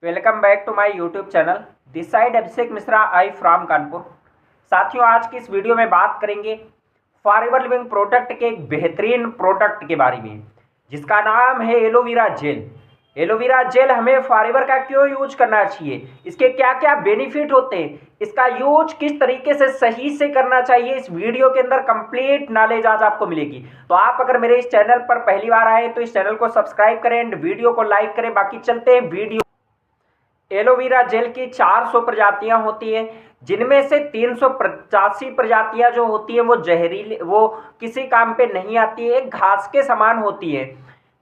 Welcome back to my YouTube channel. This side Abhishek Mishra I from Kanpur. साथियों, आज की इस वीडियो में बात करेंगे फॉरएवर लिविंग प्रोडक्ट के एक बेहतरीन प्रोडक्ट के बारे में, जिसका नाम है एलोवेरा जेल। एलोवेरा जेल हमें फॉरएवर का क्यों यूज करना चाहिए, इसके क्या क्या बेनिफिट होते हैं, इसका यूज किस तरीके से सही से करना चाहिए, इस वीडियो के अंदर कंप्लीट नॉलेज आज आपको मिलेगी। तो आप अगर मेरे इस चैनल पर पहली बार आए तो इस चैनल को सब्सक्राइब करें एंड वीडियो को लाइक करें। बाकी चलते हैं वीडियो। एलोवेरा जेल की 400 प्रजातियां होती हैं, जिनमें से 385 प्रजातियां जो होती हैं वो जहरीली, वो किसी काम पे नहीं आती है, एक घास के समान होती है।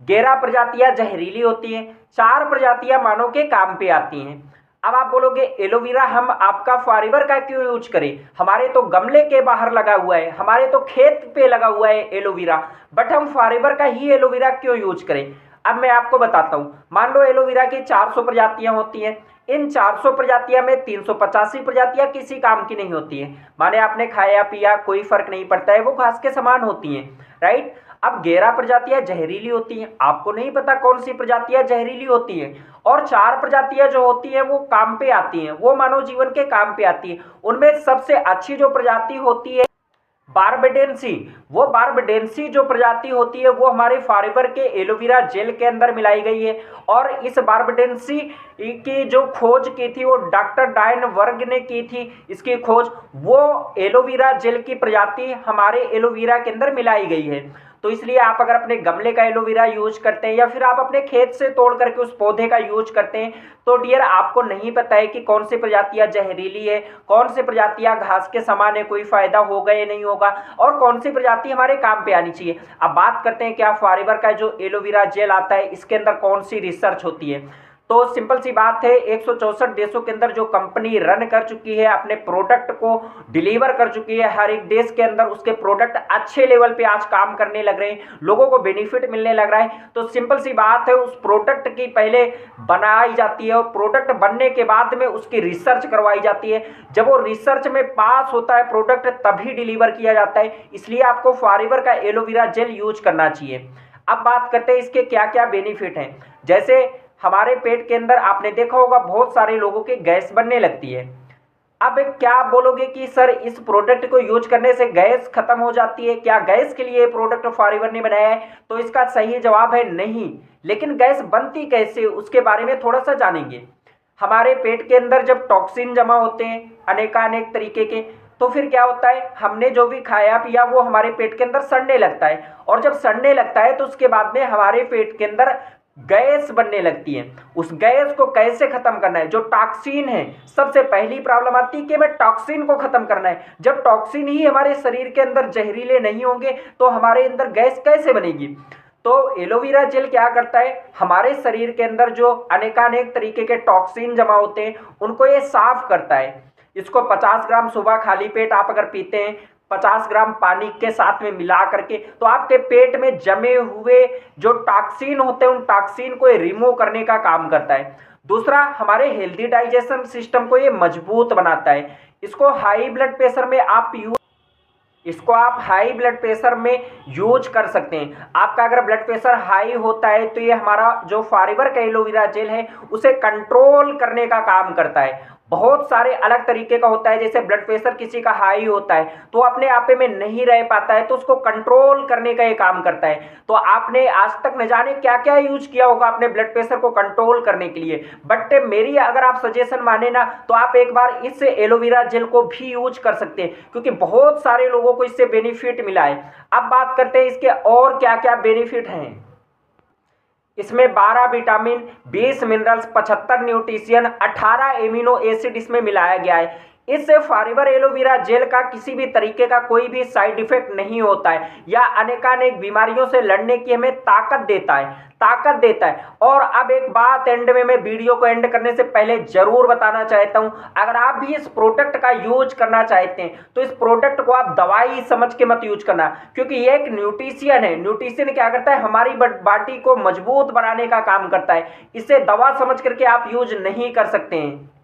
11 प्रजातियां जहरीली होती हैं, 4 प्रजातियां मानव के काम पे आती हैं। अब आप बोलोगे एलोवेरा हम आपका फॉरएवर का क्यों यूज करें, हमारे तो गमले के बाहर लगा हुआ है, हमारे तो खेत पे लगा हुआ है एलोवेरा, बट हम फॉरएवर का ही एलोवेरा क्यों यूज करें। अब मैं आपको बताता हूं। मान लो एलोवेरा की 400 प्रजातियां होती हैं, इन 400 प्रजातियां में 385 प्रजातियां किसी काम की नहीं होती हैं। माने आपने खाया पिया कोई फर्क नहीं पड़ता है, वो घास के समान होती हैं, राइट। अब 11 प्रजातियां जहरीली होती हैं, आपको नहीं पता कौन सी प्रजातियां जहरीली होती हैं, और 4 प्रजातियां जो होती हैं वो काम पे आती हैं, वो मानव जीवन के काम पे आती है। उनमें सबसे अच्छी जो प्रजाति होती है बारबेडेंसी, वो बारबेडेंसी जो प्रजाति होती है वो हमारे फॉरएवर के एलोवेरा जेल के अंदर मिलाई गई है। और इस बारबेडेंसी की जो खोज की थी वो डॉक्टर डायन वर्ग ने की थी। इसकी खोज, वो एलोवेरा जेल की प्रजाति हमारे एलोवेरा के अंदर मिलाई गई है। तो इसलिए आप अगर अपने गमले का एलोवेरा यूज करते हैं या फिर आप अपने खेत से तोड़ करके उस पौधे का यूज करते हैं, तो डियर आपको नहीं पता है कि कौन सी प्रजातियां जहरीली है, कौन सी प्रजातियां घास के समान है, कोई फायदा होगा या नहीं होगा, और कौन सी प्रजाति हमारे काम पे आनी चाहिए। अब बात करते हैं क्या फॉरएवर का जो एलोवेरा जेल आता है इसके अंदर कौन सी रिसर्च होती है। तो सिंपल सी बात है, 164 देशों के अंदर जो कंपनी रन कर चुकी है, अपने प्रोडक्ट को डिलीवर कर चुकी है, हर एक देश के अंदर उसके प्रोडक्ट अच्छे लेवल पे आज काम करने लग रहे हैं, लोगों को बेनिफिट मिलने लग रहा है। तो सिंपल सी बात है, उस प्रोडक्ट की पहले बनाई जाती है और प्रोडक्ट बनने के बाद में उसकी रिसर्च करवाई जाती है। जब वो रिसर्च में पास होता है प्रोडक्ट तभी डिलीवर किया जाता है। इसलिए आपको फॉरएवर का एलोवेरा जेल यूज करना चाहिए। अब बात करते हैं इसके क्या क्या बेनिफिट हैं। जैसे हमारे पेट के अंदर आपने देखा होगा बहुत सारे लोगों के गैस बनने लगती है। अब क्या आप बोलोगे कि सर इस प्रोडक्ट को यूज करने से गैस खत्म हो जाती है, क्या गैस के लिए प्रोडक्ट फॉरएवर ने बनाया है? तो इसका सही जवाब है नहीं। लेकिन गैस बनती कैसे, उसके बारे में थोड़ा सा जानेंगे। हमारे पेट के अंदर जब टॉक्सिन जमा होते हैं अनेकानेक तरीके के, तो फिर क्या होता है, हमने जो भी खाया पिया वो हमारे पेट के अंदर सड़ने लगता है, और जब सड़ने लगता है तो उसके बाद में हमारे पेट के अंदर गैस बनने लगती है। उस गैस को कैसे खत्म करना है, जो टॉक्सिन है, सबसे पहली प्रॉब्लम आती है कि हमें टॉक्सिन को खत्म करना है। जब टॉक्सिन ही हमारे शरीर के अंदर जहरीले नहीं होंगे तो हमारे अंदर गैस कैसे बनेगी। तो एलोवेरा जेल क्या करता है, हमारे शरीर के अंदर जो अनेकानेक तरीके के टॉक्सिन जमा होते हैं उनको ये साफ करता है। इसको 50 ग्राम सुबह खाली पेट आप अगर पीते हैं 50 ग्राम पानी के साथ में मिला करके, तो आपके पेट में जमे हुए जो टॉक्सिन होते हैं उन टॉक्सिन को ये रिमूव करने का काम करता है। दूसरा, हमारे हेल्दी डाइजेशन सिस्टम को ये मजबूत बनाता है। इसको हाई ब्लड प्रेशर में आप हाई ब्लड प्रेशर में यूज कर सकते हैं। आपका अगर ब्लड प्रेशर हाई होता है तो ये हमारा जो फॉरएवर का एलोवेरा जेल है उसे कंट्रोल करने का काम करता है। बहुत सारे अलग तरीके का होता है, जैसे ब्लड प्रेशर किसी का हाई होता है तो अपने आप में नहीं रह पाता है, तो उसको कंट्रोल करने का ये काम करता है। तो आपने आज तक न जाने क्या क्या यूज किया होगा अपने ब्लड प्रेशर को कंट्रोल करने के लिए, बट मेरी अगर आप सजेशन माने ना तो आप एक बार इस एलोवेरा जेल को भी यूज कर सकते हैं, क्योंकि बहुत सारे लोगों को इससे बेनिफिट मिला है। अब बात करते हैं इसके और क्या क्या बेनिफिट हैं। इसमें 12 vitamin, 20 minerals, 75 nutrition, 18 amino acid इसमें मिलाया गया है। इससे फॉरएवर एलोवेरा जेल का किसी भी तरीके का कोई भी साइड इफेक्ट नहीं होता है, या अनेकानेक बीमारियों से लड़ने की हमें ताकत देता है। और अब एक बात एंड में मैं वीडियो को एंड करने से पहले जरूर बताना चाहता हूं, अगर आप भी इस प्रोडक्ट का यूज करना चाहते हैं तो इस प्रोडक्ट को आप दवाई समझ के मत यूज करना, क्योंकि ये एक न्यूट्रिशन है। न्यूट्रिशन क्या करता है, हमारी बॉडी को मजबूत बनाने का काम करता है। इसे दवा समझ करके आप यूज नहीं कर सकते हैं।